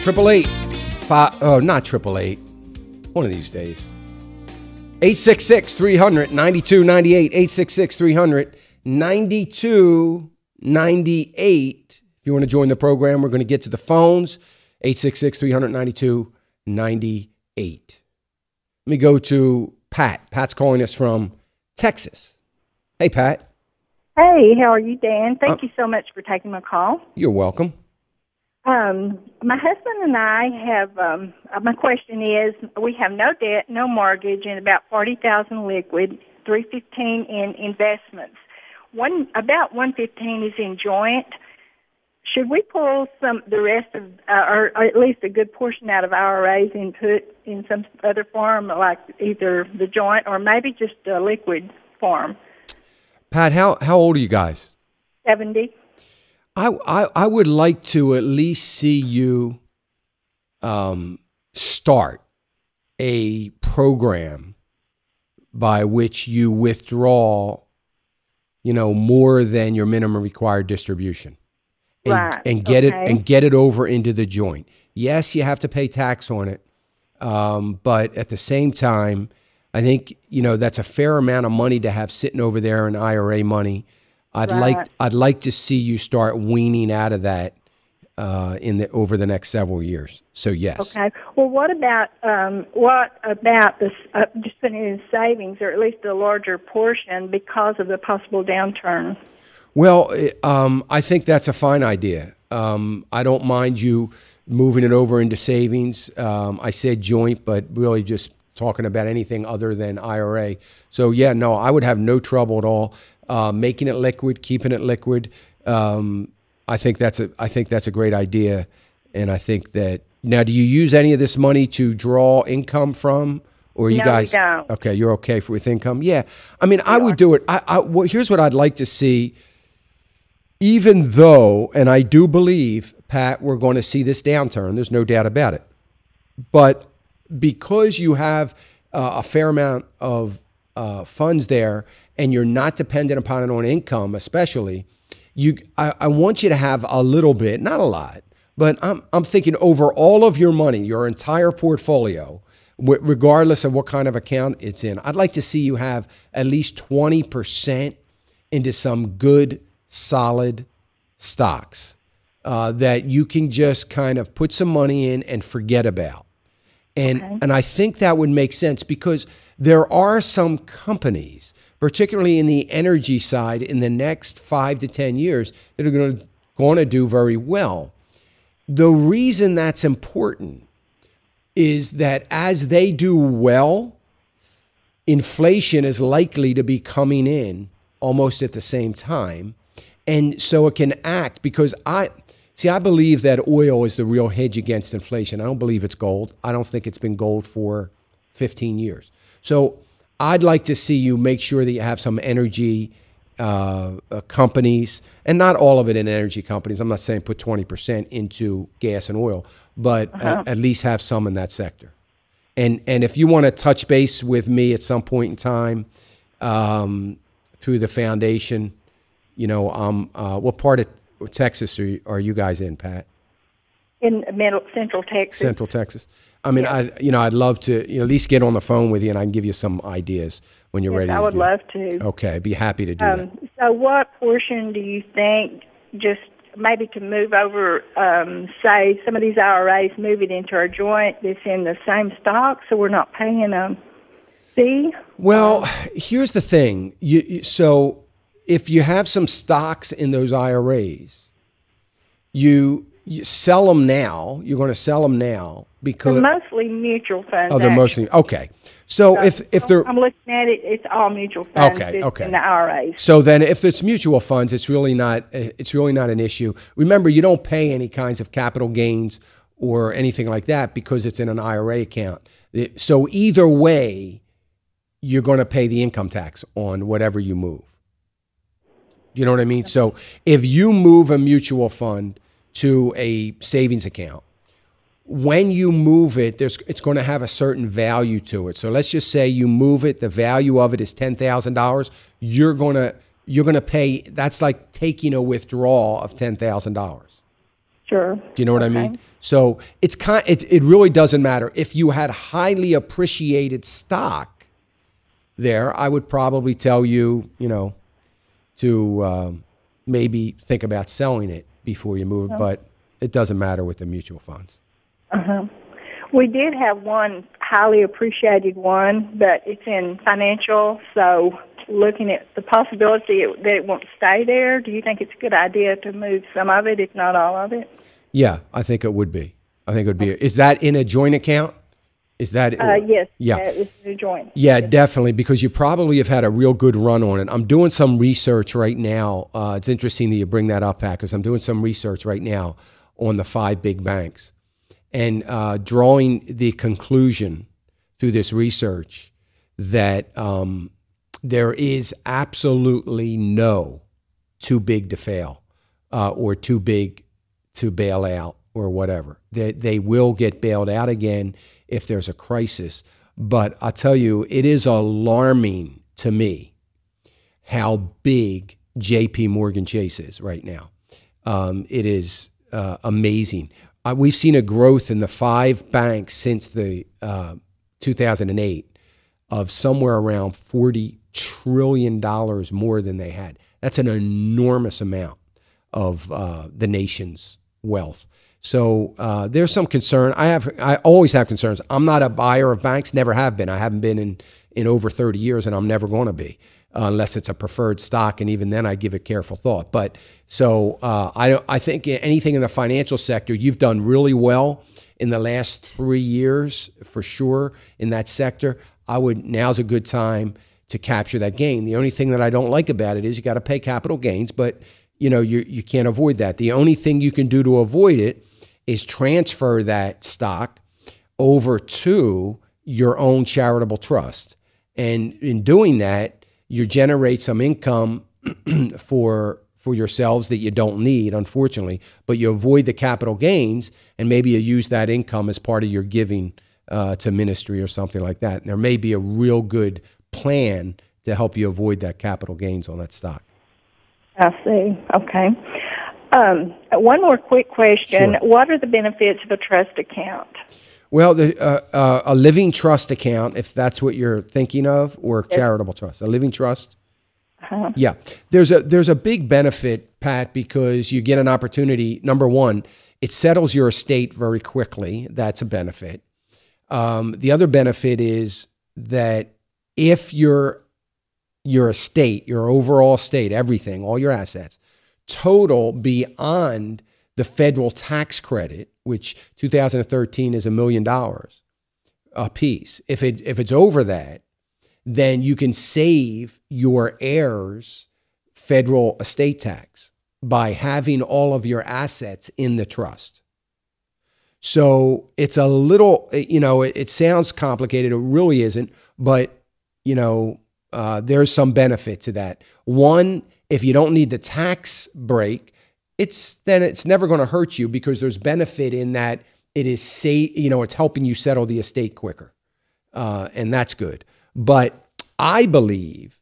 888 not 888. One of these days. 866-300-9298. 866-300-9298. If you want to join the program, we're going to get to the phones. 866-300-9298. Let me go to Pat. Pat's calling us from Texas. Hey, Pat. Hey, how are you, Dan? Thank you so much for taking my call. You're welcome. My husband and I have, my question is, we have no debt, no mortgage, and about $40,000 liquid, $315 in investments. About $115 is in joint. Should we pull the rest of, or at least a good portion out of IRAs and put in some other form, like either the joint or maybe just a liquid form? Pat, how old are you guys? 70. I would like to at least see you start a program by which you withdraw, more than your minimum required distribution, and get it over into the joint. Yes, you have to pay tax on it, but at the same time, I think that's a fair amount of money to have sitting over there in IRA money. I'd like to see you start weaning out of that over the next several years. So yes. Okay. Well, what about this? Just putting it in savings, or at least a larger portion, because of the possible downturn. Well, I think that's a fine idea. I don't mind you moving it over into savings. I said joint, but really just talking about anything other than IRA. So yeah, no, I would have no trouble at all. Making it liquid, keeping it liquid. I think that's a great idea, and I think that now. Do you use any of this money to draw income from, or you guys? No, we don't. Okay, you're okay with income. Yeah, I mean, I would do it. Here's what I'd like to see. Even though, and I do believe, Pat, we're going to see this downturn. There's no doubt about it. But because you have a fair amount of funds there, and you're not dependent upon it on income, especially, I want you to have a little bit, not a lot, but I'm thinking over all of your money, your entire portfolio, regardless of what kind of account it's in, I'd like to see you have at least 20% into some good, solid stocks that you can just kind of put some money in and forget about. And I think that would make sense, because there are some companies, particularly in the energy side, in the next 5 to 10 years that are going to do very well. The reason that's important is that as they do well, inflation is likely to be coming in almost at the same time. And so it can act, because I believe that oil is the real hedge against inflation. I don't believe it's gold. I don't think it's been gold for 15 years. So I'd like to see you make sure that you have some energy companies, and not all of it in energy companies. I'm not saying put 20% into gas and oil, but at least have some in that sector. And if you want to touch base with me at some point in time through the foundation, what part of Texas are you guys in, Pat? In Central Texas. Central Texas. I mean, yeah. I'd love to at least get on the phone with you, and I can give you some ideas when you're ready. I would love to. Okay, I'd be happy to do that. So, what portion do you think just maybe to move over? Say some of these IRAs, move it into our joint that's in the same stock, so we're not paying a fee. Well, here's the thing. So if you have some stocks in those IRAs, you sell them now. You're going to sell them now because they're mostly mutual funds. Oh, they're mostly okay. So if they're, I'm looking at it, it's all mutual funds. Okay. In the IRAs. So then, if it's mutual funds, it's really not an issue. Remember, you don't pay any kinds of capital gains or anything like that because it's in an IRA account. So either way, you're going to pay the income tax on whatever you move. You know what I mean? So if you move a mutual fund to a savings account, when you move it, it's going to have a certain value to it. So let's just say you move it, the value of it is $10,000. You're going to pay. That's like taking a withdrawal of $10,000. Sure. Do you know what I mean? So it really doesn't matter. If you had highly appreciated stock there, I would probably tell you, to maybe think about selling it before you move. But it doesn't matter with the mutual funds. We did have one highly appreciated one, but it's in financial. So looking at the possibility that it won't stay there, do you think it's a good idea to move some of it, if not all of it? Yeah, I think it would be. Is that in a joint account? Is that? Yes. Yeah. It's a joint. Yeah, definitely, because you probably have had a real good run on it. I'm doing some research right now. It's interesting that you bring that up, Pat, because I'm doing some research right now on the 5 big banks and drawing the conclusion through this research that there is absolutely no too big to fail or too big to bail out or whatever. They will get bailed out again if there's a crisis. But I'll tell you, it is alarming to me how big J.P. Morgan Chase is right now. It is amazing. We've seen a growth in the 5 banks since the 2008 of somewhere around $40 trillion more than they had. That's an enormous amount of the nation's wealth. So there's some concern. I always have concerns. I'm not a buyer of banks, never have been. I haven't been in over 30 years, and I'm never going to be unless it's a preferred stock, and even then I give it careful thought. But so I think anything in the financial sector, you've done really well in the last 3 years for sure in that sector. Now's a good time to capture that gain. The only thing that I don't like about it is you got to pay capital gains, but you can't avoid that. The only thing you can do to avoid it is transfer that stock over to your own charitable trust. And in doing that, you generate some income for yourselves that you don't need, unfortunately, but you avoid the capital gains, and maybe you use that income as part of your giving to ministry or something like that. And there may be a real good plan to help you avoid that capital gains on that stock. I see. Okay. One more quick question. Sure. What are the benefits of a trust account? Well, a living trust account, if that's what you're thinking of, or charitable trust, a living trust. Yeah, there's a big benefit, Pat, because you get an opportunity. Number one, it settles your estate very quickly. That's a benefit. The other benefit is that if your estate, your overall estate, everything, all your assets, total beyond the federal tax credit, which 2013 is $1 million a piece. If it's over that, then you can save your heirs federal estate tax by having all of your assets in the trust. So it's a little, it sounds complicated. It really isn't, but there's some benefit to that. One, if you don't need the tax break, it's never going to hurt you because there's benefit in that it is it's helping you settle the estate quicker, and that's good. But I believe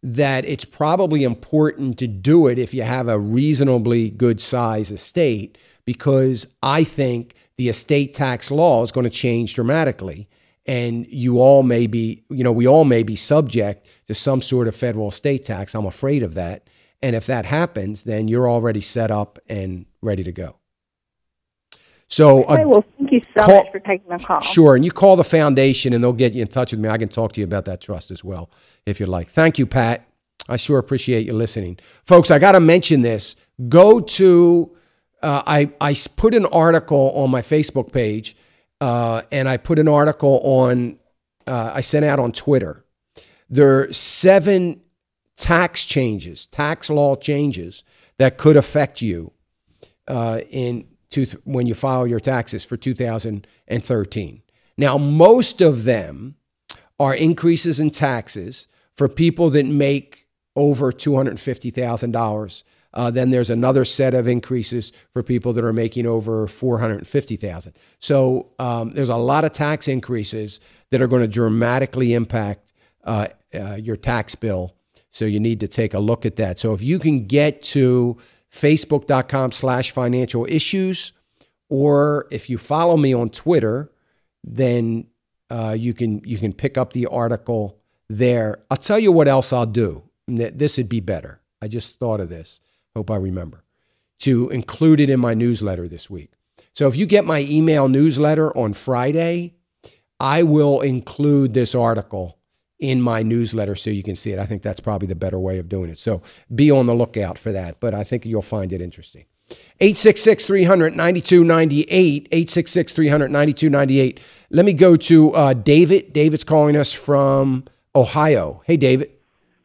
that it's probably important to do it if you have a reasonably good size estate, because I think the estate tax law is going to change dramatically. And we all may be subject to some sort of federal estate tax. I'm afraid of that. And if that happens, then you're already set up and ready to go. So, okay, well, thank you so much for taking my call. Sure. And you call the foundation and they'll get you in touch with me. I can talk to you about that trust as well, if you'd like. Thank you, Pat. I sure appreciate you listening. Folks, I got to mention this. Go to, I put an article on my Facebook page, and I put an article on, I sent out on Twitter. There are 7 tax law changes that could affect you when you file your taxes for 2013. Now, most of them are increases in taxes for people that make over $250,000. Then there's another set of increases for people that are making over $450,000. So there's a lot of tax increases that are going to dramatically impact your tax bill. So you need to take a look at that. So if you can get to facebook.com/financial issues. Or if you follow me on Twitter, then you can pick up the article there. I'll tell you what else I'll do. This would be better. I just thought of this. Hope I remember to include it in my newsletter this week. So if you get my email newsletter on Friday, I will include this article in my newsletter so you can see it. I think that's probably the better way of doing it. So be on the lookout for that, but I think you'll find it interesting. 866-300-9298, 866-300-9298. Let me go to David. David's calling us from Ohio. Hey, David.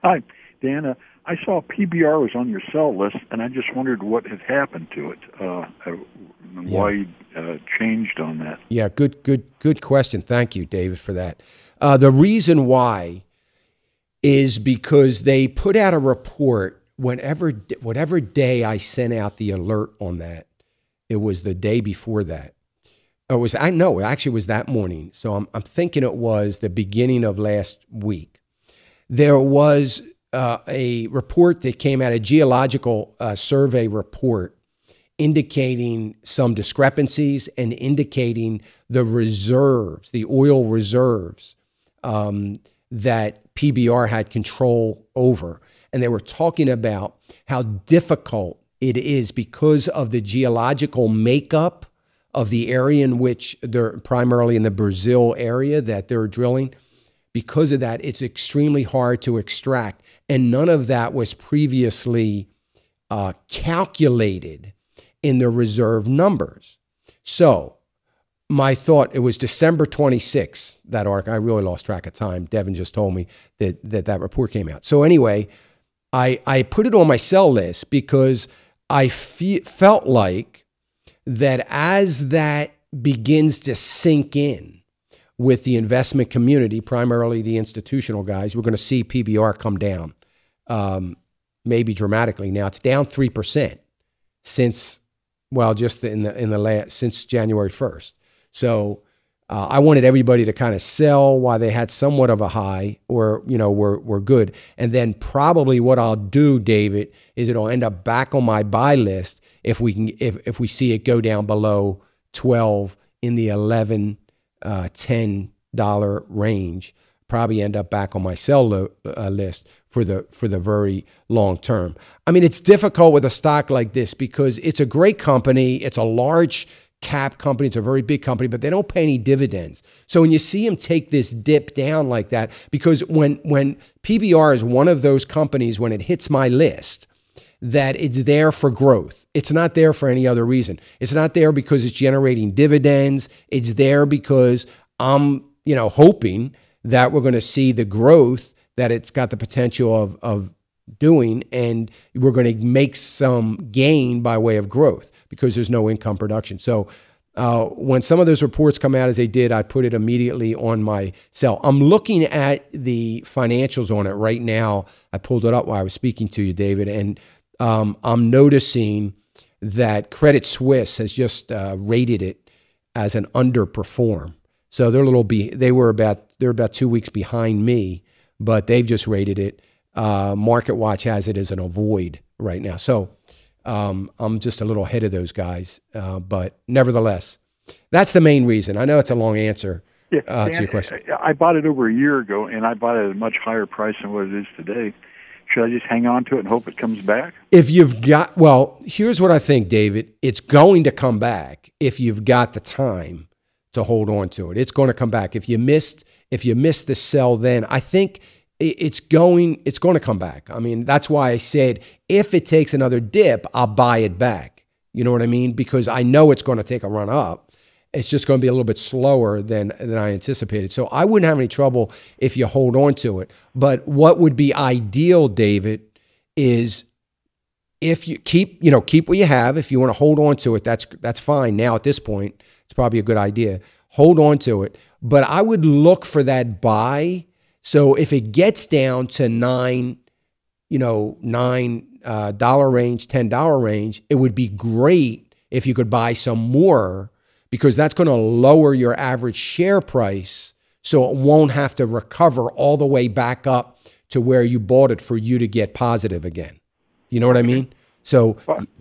Hi, Dan. I saw PBR was on your sell list, and I just wondered what had happened to it, and why you changed on that. Yeah, good question. Thank you, David, for that. The reason why is because they put out a report whatever day I sent out the alert on that. It was the day before that. It actually was that morning. So I'm thinking it was the beginning of last week. There was a report that came out, a geological survey report, indicating some discrepancies and indicating the reserves, the oil reserves that PBR had control over. And they were talking about how difficult it is because of the geological makeup of the area in which they're primarily in the Brazil area that they're drilling. Because of that, it's extremely hard to extract. And none of that was previously calculated in the reserve numbers. So my thought, it was December 26th, that article. I really lost track of time. Devin just told me that report came out. So anyway, I put it on my sell list because I felt like that as that begins to sink in with the investment community, primarily the institutional guys, we're going to see PBR come down, maybe dramatically. Now it's down 3% since, well, just since January 1st. So I wanted everybody to kind of sell while they had somewhat of a high, or were good. And then probably what I'll do, David, is it'll end up back on my buy list if we see it go down below 12 in the $11, $10 range. Probably end up back on my sell list for the very long term. I mean, it's difficult with a stock like this because it's a great company. It's a large cap company. It's a very big company, but they don't pay any dividends. So when you see them take this dip down like that, because when PBR is one of those companies, when it hits my list, that it's there for growth. It's not there for any other reason. It's not there because it's generating dividends. It's there because I'm, hoping that we're going to see the growth that it's got the potential of doing, and we're going to make some gain by way of growth because there's no income production. So when some of those reports come out as they did, I put it immediately on my sell. I'm looking at the financials on it right now. I pulled it up while I was speaking to you, David, and I'm noticing that Credit Suisse has just rated it as an underperform. So they're about 2 weeks behind me, but they've just rated it. MarketWatch has it as an avoid right now. So I'm just a little ahead of those guys. But nevertheless, that's the main reason. I know it's a long answer to your question. I bought it over a year ago, and I bought it at a much higher price than what it is today. Should I just hang on to it and hope it comes back? Here's what I think, David. It's going to come back if you've got the time to hold on to it. It's going to come back. If you missed the sell then, I think it's going to come back. I mean, that's why I said if it takes another dip, I'll buy it back. You know what I mean? Because I know it's going to take a run up. It's just going to be a little bit slower than I anticipated. So I wouldn't have any trouble if you hold on to it. But what would be ideal, David, is if you keep what you have. If you want to hold on to it, that's fine. Now at this point, it's probably a good idea. Hold on to it. But I would look for that buy. So if it gets down to $9 range, $10 range, it would be great if you could buy some more, because that's going to lower your average share price, so it won't have to recover all the way back up to where you bought it for you to get positive again. You know what I mean? So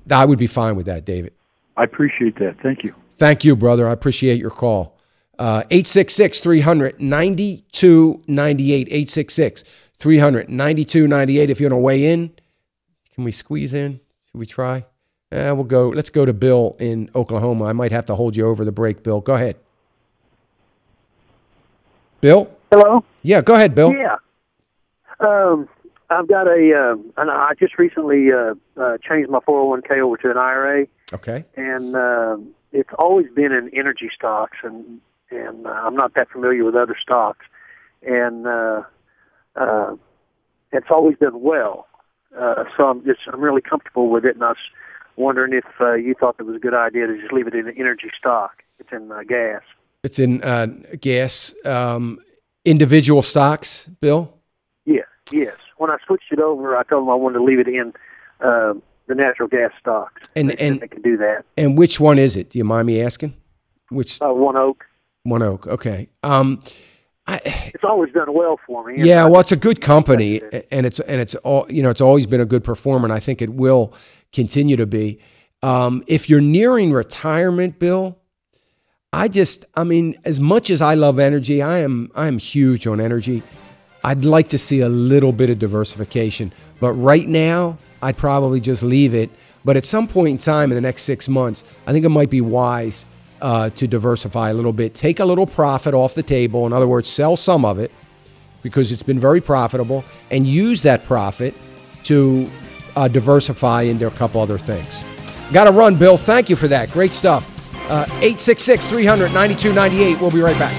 I would be fine with that, David. I appreciate that. Thank you. Thank you, brother. I appreciate your call. 866-300-9298. 866-300-9298. If you want to weigh in, can we squeeze in? Should we try? We'll go. Let's go to Bill in Oklahoma. I might have to hold you over the break, Bill. Go ahead. Bill? Hello? Yeah, go ahead, Bill. Yeah. I've got and I just recently changed my 401k over to an IRA. Okay. And it's always been in energy stocks, and I'm not that familiar with other stocks. And it's always done well. So I'm really comfortable with it, and I was wondering if you thought it was a good idea to just leave it in an energy stock. It's in gas. It's in gas. Individual stocks, Bill? Yes. When I switched it over, I told them I wanted to leave it in the natural gas stocks. And they can do that. And which one is it? Do you mind me asking? Which? One Oak. One Oak. Okay. It's always done well for me. Yeah, well, it's a good company, and it's all, it's always been a good performer, and I think it will continue to be. If you're nearing retirement, Bill, as much as I love energy, I am huge on energy. I'd like to see a little bit of diversification, but right now I'd probably just leave it. But at some point in time in the next 6 months, I think it might be wise to diversify a little bit. Take a little profit off the table. In other words, sell some of it because it's been very profitable, and use that profit to diversify into a couple other things. Got to run, Bill. Thank you for that. Great stuff. 866-300-9298. We'll be right back.